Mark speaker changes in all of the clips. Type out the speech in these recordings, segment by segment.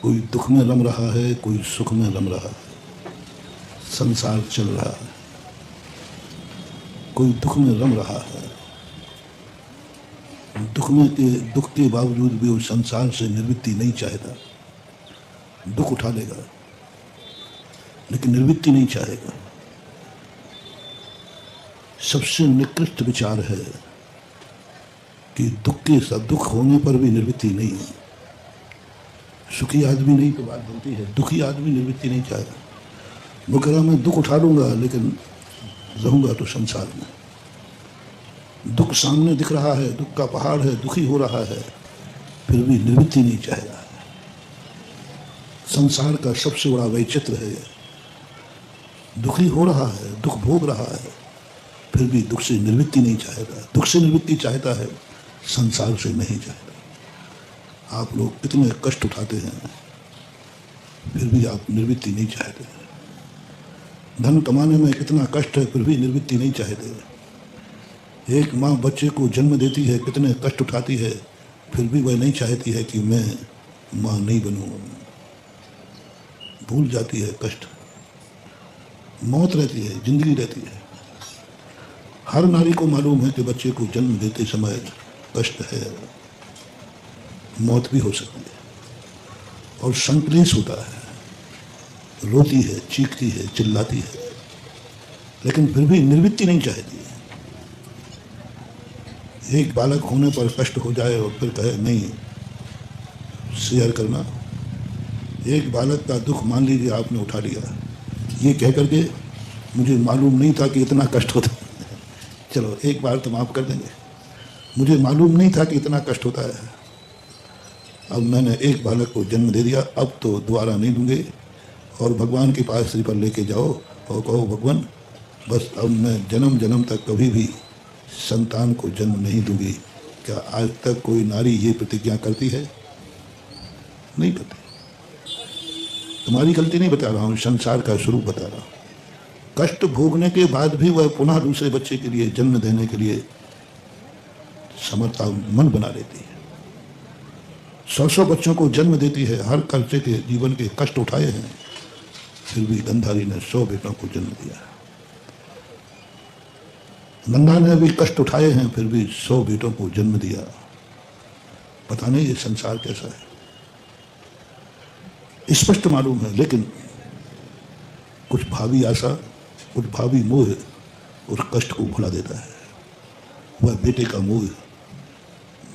Speaker 1: कोई दुख में रम रहा है, कोई सुख में रम रहा है। संसार चल रहा है, कोई दुख में रम रहा है। दुख के बावजूद भी वो संसार से निवृत्ति नहीं चाहता। दुख उठा लेगा लेकिन निवृत्ति नहीं चाहेगा। सबसे निकृष्ट विचार है कि दुख होने पर भी निवृत्ति नहीं है। सुखी आदमी नहीं तो बात बनती है, दुखी आदमी निवृत्ति नहीं चाहेगा। वो कह रहा मैं दुख उठा लूंगा लेकिन रहूंगा तो संसार में। दुख सामने दिख रहा है, दुख का पहाड़ है, दुखी हो रहा है, फिर भी निवृत्ति नहीं चाहेगा। संसार का सबसे बड़ा वैचित्र है। दुखी हो रहा है, दुख भोग रहा है, फिर भी दुख से निवृत्ति नहीं चाहेगा। दुख से निवृत्ति चाहता है, संसार से नहीं चाहता। आप लोग कितने कष्ट उठाते हैं, फिर भी आप निवृत्ति नहीं चाहते। धन कमाने में कितना कष्ट है, फिर भी निवृत्ति नहीं चाहते। एक माँ बच्चे को जन्म देती है, कितने कष्ट उठाती है, फिर भी वह नहीं चाहती है कि मैं माँ नहीं बनूं। भूल जाती है कष्ट। मौत रहती है, जिंदगी रहती है। हर नारी को मालूम है कि बच्चे को जन्म देते समय कष्ट है, मौत भी हो सकती है और संक्लेश होता है। रोती है, चीखती है, चिल्लाती है, लेकिन फिर भी निवृत्ति नहीं चाहती है। एक बालक होने पर कष्ट हो जाए और फिर कहे नहीं शेयर करना। एक बालक का दुख मान लीजिए आपने उठा लिया, ये कह करके मुझे मालूम नहीं था कि इतना कष्ट होता है। चलो एक बार तो माफ़ कर देंगे, मुझे मालूम नहीं था कि इतना कष्ट होता है। अब मैंने एक बालक को जन्म दे दिया, अब तो दोबारा नहीं दूंगे। और भगवान के पास श्री पर लेके जाओ और कहो भगवान बस अब मैं जन्म जन्म तक कभी भी संतान को जन्म नहीं दूंगी। क्या आज तक कोई नारी ये प्रतिज्ञा करती है? नहीं करती। तुम्हारी गलती नहीं बता रहा हूँ, संसार का स्वरूप बता रहा हूँ। कष्ट भोगने के बाद भी वह पुनः दूसरे बच्चे के लिए जन्म देने के लिए समर्था मन बना लेती है। 100 बच्चों को जन्म देती है, हर कर्चे के जीवन के कष्ट उठाए हैं, फिर भी गंधारी ने 100 बेटों को जन्म दिया। गंगा ने भी कष्ट उठाए हैं, फिर भी 100 बेटों को जन्म दिया। पता नहीं ये संसार कैसा है, स्पष्ट मालूम है। लेकिन कुछ भावी आशा, कुछ भावी मोह उस कष्ट को भुला देता है। वह बेटे का मोह,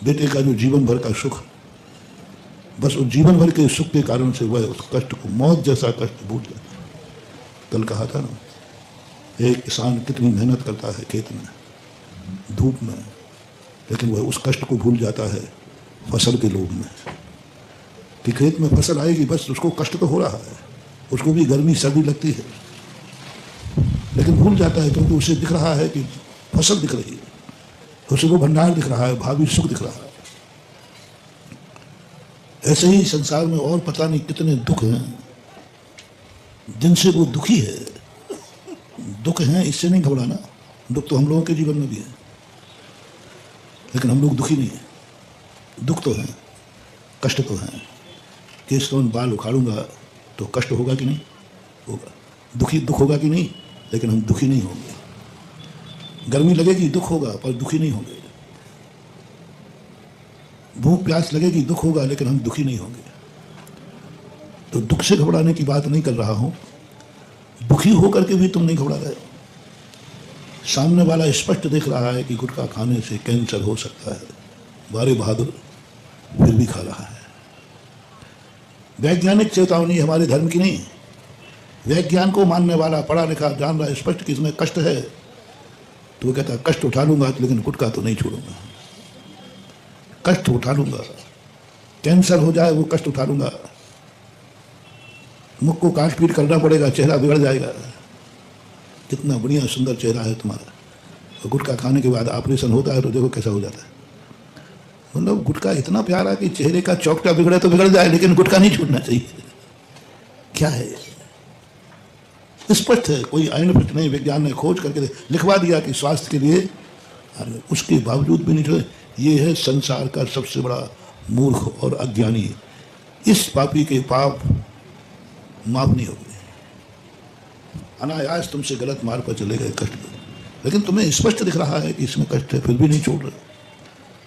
Speaker 1: बेटे का जो जीवन भर का सुख, बस उस जीवन भर के सुख के कारण से वह उस कष्ट को, मौत जैसा कष्ट भूल जाता है। कल कहा था ना, एक किसान कितनी मेहनत करता है खेत में, धूप में, लेकिन वह उस कष्ट को भूल जाता है फसल के लोभ में कि खेत में फसल आएगी, बस उसको कष्ट तो हो रहा है, उसको भी गर्मी सर्दी लगती है, लेकिन भूल जाता है क्योंकि उसे दिख रहा है कि फसल दिख रही है, उसे वो भंडार दिख रहा है, भावी सुख दिख रहा है। ऐसे ही संसार में और पता नहीं कितने दुख हैं जिनसे वो दुखी है। दुख हैं, इससे नहीं घबराना। दुख तो हम लोगों के जीवन में भी है, लेकिन हम लोग दुखी नहीं है। दुख तो हैं, कष्ट तो हैं। केस कौन बाल उखाड़ूंगा तो कष्ट होगा कि नहीं? होगा। दुख होगा कि नहीं? लेकिन हम दुखी नहीं होंगे। गर्मी लगेगी, दुख होगा, पर दुखी नहीं होंगे। भूख प्यास लगेगी, दुख होगा, लेकिन हम दुखी नहीं होंगे। तो दुख से घबराने की बात नहीं कर रहा हूं। दुखी होकर के भी तुम नहीं घबरा रहे। सामने वाला स्पष्ट देख रहा है कि गुटखा खाने से कैंसर हो सकता है, बारे बहादुर फिर भी खा रहा है। वैज्ञानिक चेतावनी हमारे धर्म की नहीं। वैज्ञान को मानने वाला, पढ़ा लिखा, जान रहा स्पष्ट कि इसमें कष्ट है, तो वो कहता है कष्ट उठा लूंगा लेकिन गुटखा तो नहीं छोड़ूंगा। कष्ट उठा लूंगा, कैंसर हो जाए वो कष्ट उठा लूंगा, मुख को काट पीट करना पड़ेगा, चेहरा बिगड़ जाएगा। कितना बढ़िया सुंदर चेहरा है तुम्हारा, और गुटखा खाने के बाद ऑपरेशन होता है तो देखो कैसा हो जाता है। मतलब गुटखा इतना प्यारा कि चेहरे का चौकटा बिगड़े तो बिगड़ जाए, लेकिन गुटखा नहीं छूटना चाहिए। क्या है? स्पष्ट है, कोई आईन पृष्ठ नहीं। विज्ञान ने खोज करके लिखवा दिया कि स्वास्थ्य के लिए, उसके बावजूद भी नहीं छोड़े। ये है संसार का सबसे बड़ा मूर्ख और अज्ञानी इस पापी के पाप माफ नहीं होंगे। अनायास तुमसे गलत मार्ग पर चले गए, कष्ट दे, लेकिन तुम्हें स्पष्ट दिख रहा है कि इसमें कष्ट है, फिर भी नहीं छोड़ रहे।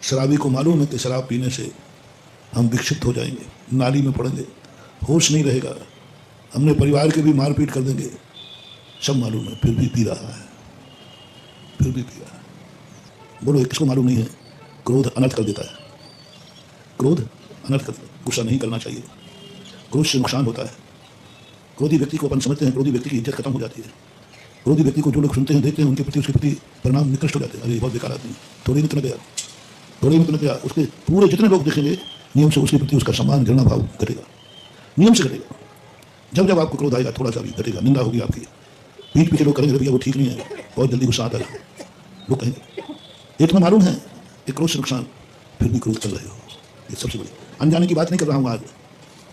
Speaker 1: शराबी को मालूम है कि शराब पीने से हम विक्षिप्त हो जाएंगे, नाली में पड़ेंगे, होश नहीं रहेगा, हमने परिवार के भी मारपीट कर देंगे, सब मालूम है, फिर भी पी रहा है, फिर भी पी रहा है। बोलो किसको मालूम नहीं है? क्रोध अनर्थ कर देता है, क्रोध अनर्थ कर देता है। गुस्सा नहीं करना चाहिए, क्रोध से नुकसान होता है। क्रोधी व्यक्ति को अपन समझते हैं, क्रोधी व्यक्ति की इज्जत खत्म हो जाती है। क्रोधी व्यक्ति को जो लोग सुनते हैं, देखते हैं, उनके प्रति उसके प्रति परिणाम निकृष्ट हो जाते हैं। अरे बहुत बेकार आदमी, थोड़े में गया, थोड़े में गया, उसके पूरे जितने लोग देखेंगे नियम से उसके प्रति उसका सम्मान घृणा भाव घटेगा, नियम से घटेगा। जब जब आपको क्रोध आएगा थोड़ा सा भी घटेगा, निंदा होगी आपकी, पीठ पीछे लोग करेंगे भैया वो ठीक नहीं है, बहुत जल्दी गुस्सा आता है, लोग कहेंगे। एक में मालूम है कि क्रोध से नुकसान, फिर भी क्रोध कर रहे हो, ये सबसे बड़ी। अनजाने की बात नहीं कर रहा हूँ आज,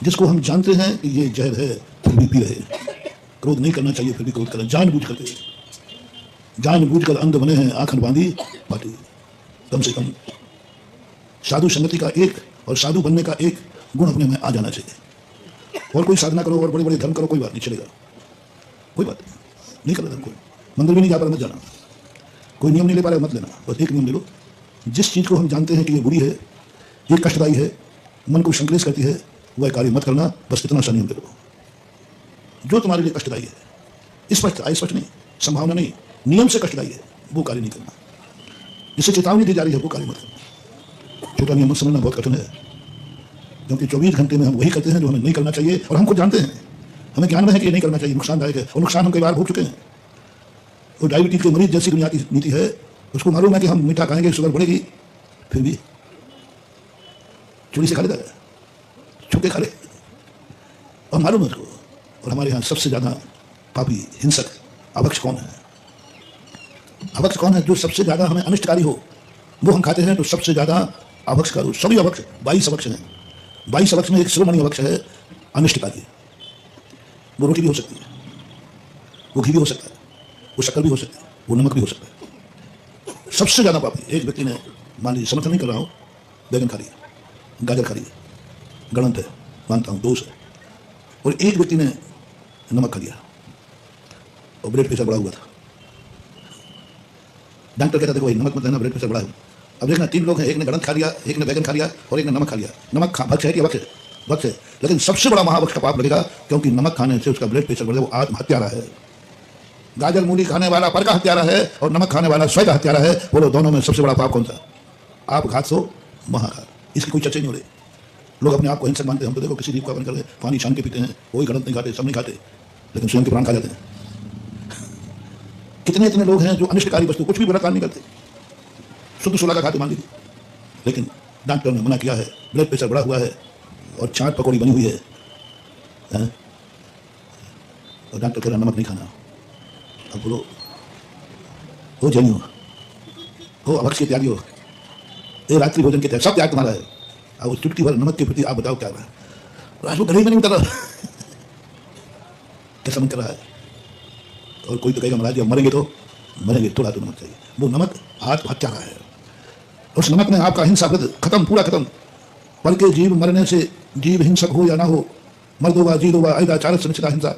Speaker 1: जिसको हम जानते हैं कि ये जहर है फिर भी पी रहे। क्रोध नहीं करना चाहिए, फिर भी क्रोध करें, जानबूझ कर अंध बने हैं, आंखन बांधी पाटी। कम से कम साधु संगति का एक और साधु बनने का एक गुण अपने में आ जाना चाहिए। और कोई साधना करो और बड़े बड़े धर्म करो, कोई बात नहीं, चलेगा, कोई बात नहीं कर रहा धर्म, कोई मंदिर भी नहीं जा पा रहा, मत जाना, कोई नियम नहीं ले पा रहा, मत लेना, बस एक नियम ले लो। जिस चीज़ को हम जानते हैं कि ये बुरी है, ये कष्टदायी है, मन को संक्लेश करती है, वह कार्य मत करना, बस इतना सा नियम ले लो। जो तुम्हारे लिए कष्टदायी है, स्पष्ट अस्पष्ट नहीं, संभावना नहीं, नियम से कष्टदायी है, वो कार्य नहीं करना। जिसे चेतावनी दी जा रही है वो कार्य मत करना। छोटा नियम समझना बहुत कठिन है, क्योंकि 24 घंटे में हम वही करते हैं जो हमें नहीं करना चाहिए, और हम खुद जानते हैं, हमें ज्ञान में है कि ये नहीं करना चाहिए, नुकसानदायक है, और नुकसान हम कई बार भोग चुके हैं। वो डायबिटीज के मरीज जैसी दुनिया की नीति है, उसको मालूम है कि हम मीठा खाएंगे शुगर बढ़ेगी, फिर भी चोरी से खा लेता है, छुपके खा ले, और मालूम है उसको। और हमारे यहाँ सबसे ज़्यादा पापी, हिंसक, अभक्ष कौन है? अभक्ष कौन है? जो सबसे ज़्यादा हमें अनिष्टकारी हो वो हम खाते हैं, तो सबसे ज़्यादा अभक्ष का सभी अभक्ष 22 अभक्ष हैं। 22 अभक्ष में एक शिरोमणि अभक्ष है अनिष्टकारी। वो रोटी भी हो सकती है, वो घी भी हो सकता है, वो शक्कर भी हो सकती है, वो नमक भी हो सकता है। सबसे ज़्यादा पापी एक व्यक्ति ने, मान लीजिए, समर्थन नहीं कर रहा हूँ, बैगन खा लिया, गाजर खा लिया, गलत है, मानता हूँ, दोष है, और एक व्यक्ति ने नमक खा लिया और ब्लड प्रेशर बढ़ा हुआ था। डॉक्टर कहता था भाई नमक मत लेना, ब्लड प्रेशर बढ़ा है। अब देखना 3 लोग हैं, एक ने गलत खा लिया, एक ने बैगन खा लिया, और एक ने नमक खा लिया। नमक भक्ष है कि अभक्ष है? भक्ष है, लेकिन सबसे बड़ा महाभक्ष का पाप लगेगा, क्योंकि नमक खाने से उसका ब्लड प्रेशर बढ़ेगा, वो आत्महत्यारा है। गाजर मूली खाने वाला पर का हत्यारा है, और नमक खाने वाला स्वयं का हत्यारा है। बोलो दोनों में सबसे बड़ा पाप कौन सा? आप घात सो महाघात, इसकी कोई चर्चा नहीं हो रही। लोग अपने आप को हिंसक मानते हैं, हम तो देखो किसी द्वीप का बन कर पानी छान के पीते हैं, कोई गलत नहीं खाते, सब नहीं खाते, लेकिन स्वयं के प्राण खा जाते हैं। कितने इतने लोग हैं जो अनिष्टकारी वस्तु, कुछ भी बुरा काम नहीं करते, शुद्ध सोला का खाते मान लीजिए, लेकिन डॉक्टर ने मना किया है, ब्लड प्रेशर बढ़ा हुआ है और चाट पकौड़ी बनी हुई है, और डॉक्टर कह रहा नमक नहीं खाना। अब बोलो, हो जैनी हो अभक्ष के त्यागी हो, ये रात्रि भोजन के त्याग, सब त्याग तुम्हारा है। अब उस चुटकी भर नमक के प्रति आप बताओ क्या है? आज वो गले में नहीं उतर रहा, कैसा मन कर रहा है? और कोई तो कहेगा महाराज जब मरेंगे तो मरेंगे, थोड़ा तो नमक चाहिए। वो नमक आत्महत्यारा है, उस नमक में आपका हिंसा व्रत खत्म, पूरा खत्म। पल के जीव मरने से जीव हिंसक हो या ना हो, मर्दोगा जीदोगा ऐदा चारत से निश्चिता हिंसा।